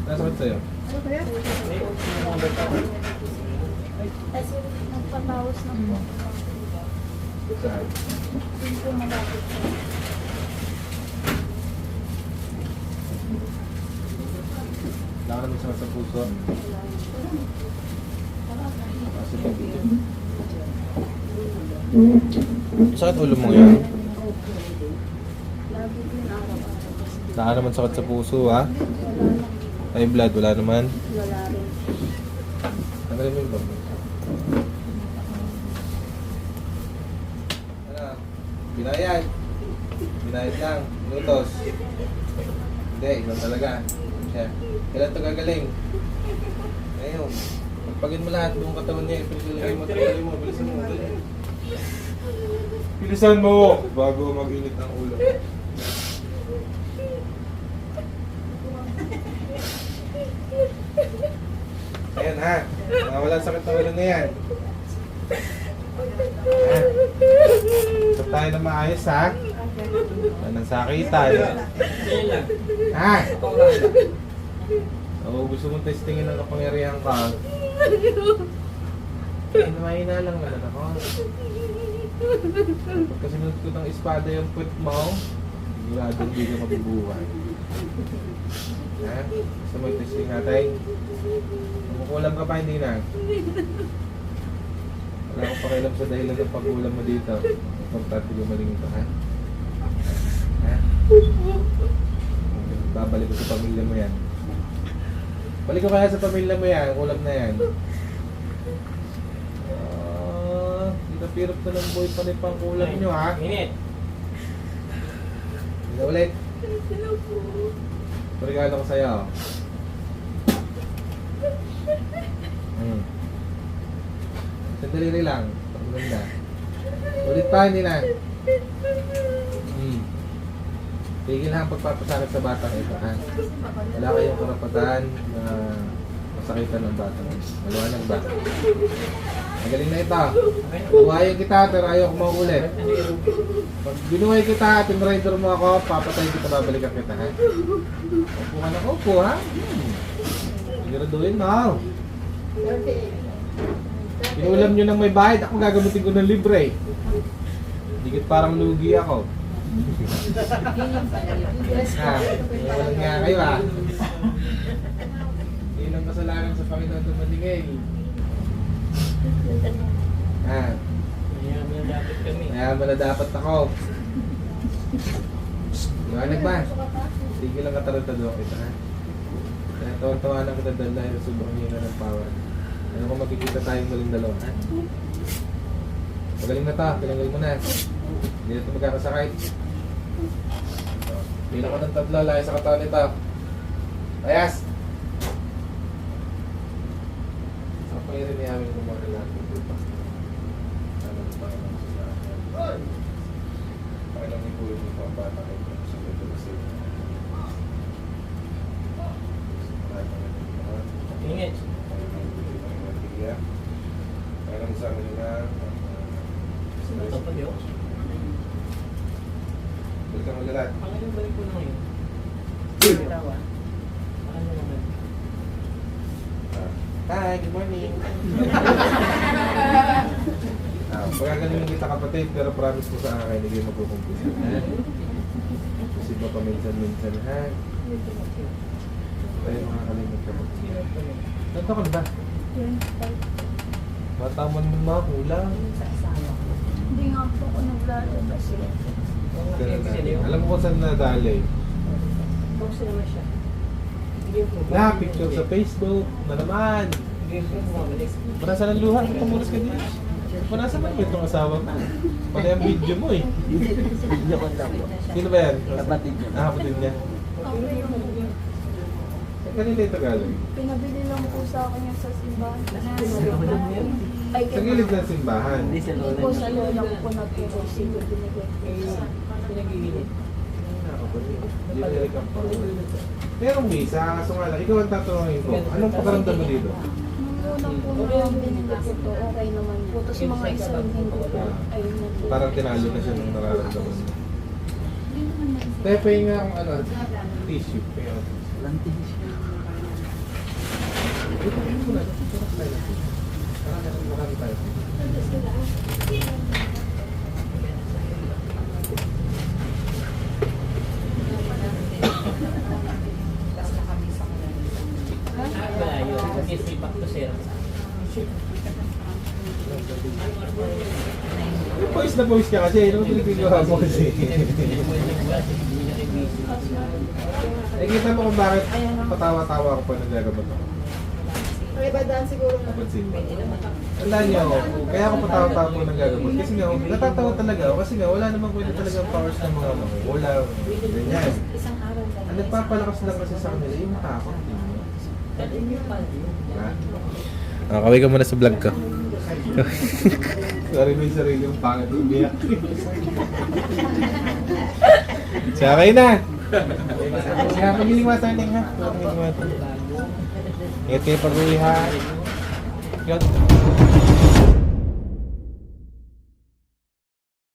Nasakit sa'yo? Ano kaya? Kasi nagpatawas na po. Saan? Yung po malapit sa Wala ka naman sa puso. Kasi pag-ibig. Sakit ulo mo yan? lagi din araw-araw. Saka naman sakit sa puso, ha? Ay, blood, wala naman. Wala rin. Tanggalin mo yung bag mo. Ano? Binayad. Binayad lang. Minutos. Hindi, ikaw talaga. Siya. Kailan ito gagaling? Ngayon. Pagpagin mo lahat buong katawan niya. Pagpagin mo, tanggalin mo. Bilisan mo. Bilisan mo! Bago mag-init ang ulo. Ayan ha. Mga walang sakit na ulo na yan. Ha? Stop tayo na maayos ha. Yan ang sakitan. Ha? Oo, gusto mong testingin ng kapangyarihan ka. Ay, mahina lang naman ako. Pagka sinunod ko ng espada yung puwet mo, sigurado hindi ka mabubuhay. Ha? Gusto mo yung testing natin? Kumukulam ka pa, hindi na. Wala akong pakialam sa dahilan ng pag-ulam mo dito. Importante gumaling ito, ha? Ha? Babalik ko sa pamilya mo yan. Balik ko kaya sa pamilya mo yan, ulam na yan. Hirap-hirap na ng boy pa rin pang ulam nyo, ha? Init. Hindi na ulit. Regalo ko sa'yo. Sandali lang. Pagmanda. Ulit pa, hindi na. Tigil lang ang pagpapasakit sa batang ito, ha? Wala kayong karapatan na masakitan ng batang ito. Maliwanag ba? Magaling na ito. Buhayin kita, pero ayaw ko maulit. Pag binuhay kita at in-rider mo ako, papatayin kita, babalikan kita, ha? Upo ka na, upo, ha? Siguraduhin mo. Pinulam nyo ng may bayad, ako gagamitin ko ng libre. Digit parang lugi ako. Ha? Walang nga kayo, ha? Yun ang kasalanan sa Panginoon tumatingin. Ha? Mayaman na dapat kami. Mayaman na dapat ako. Liwanag ba? Tigil lang katarantado kita, ha? Kaya tawang-tawanan kita dahil sobrang hina ng power. Ano kung makikita tayong maling dalawa, ha? Magaling na to, pinanggal mo na. Hindi na ito magkakasakay. Bilang ko ng tatlo, layo sa katawan nito. Ayas! Sa pangirin niya namin kung mga kailangan ko dito. Sana ba ang sila? Pakilang ni Kuya mo ang bata kayo sa medyo kasi. Init. Pakilang sa amin na Ito pa diyo. balik ka magalat. Pangalan balik ko na ngayon. Tawa. Ano naman? Hi, good morning. Pagkagaling kita kapatid, pero promise mo sa akin, hindi kayo magkukumpisa. Kasi ba paminsan-minsan, ha? Tayo makakalimot ka mo. Ganto ka na ba? Mataman mo mga kulang. Hindi nga po ako naglalabas eh. Alam mo kung saan nadali? Box naman siya. Na, picture sa Facebook, na naman. Manasan ang luha, tumulis ka din. Manasan man mo itong asawa ko. Panay ang video mo eh. Video ko lang po. Sino ba yan? Kapatid niya. Kapatid niya. Kanina ito galing. Pinabili lang po sa akin yung sa simbahan. Ay, Sa gilid ng simbahan. Hindi sa Hindi lola po niya. sa lola ko po naturo. Sige, binigay ko sa Pinag-iinit. Hindi na rin kang merong misa, kaso nga lang, ikaw ang tatanungin ko. Anong pakaramdam mo dito? Nung unang po na binili ko to, okay naman po. Tapos mga isang linggo po, ay nag- Parang tinalo na siya nung nararamdaman mo. Tayo pa yung nga kung ano, tissue. Walang tissue. Ito, ano mo na? Ito, tayo natin. Marami tayo. Malayo. Kasi back to zero. Boys na boys ka kasi, ano pinagpagawa mo kasi? Nakikita mo kung bakit patawa-tawa ako pa nagagabat ako. Pakibadaan siguro na. Napansin mo. Tandaan niyo ako, kaya ako patawa-tawa po nagagabat. Kasi nga, natatawa talaga ako. Kasi nga, wala namang pwede talagang powers ng mga wala. Ganyan. Isang araw lang. Ang nagpapalakas lang kasi sa kanila, yung takot. Diba? Kaway ka muna sa vlog ko. Sorry, may sarili yung pangit umiyak. Siya kayo na! Siya, pag-iliwasan din ha. Pag-iliwasan. Ingat kayo pag-uwi ha. Yun.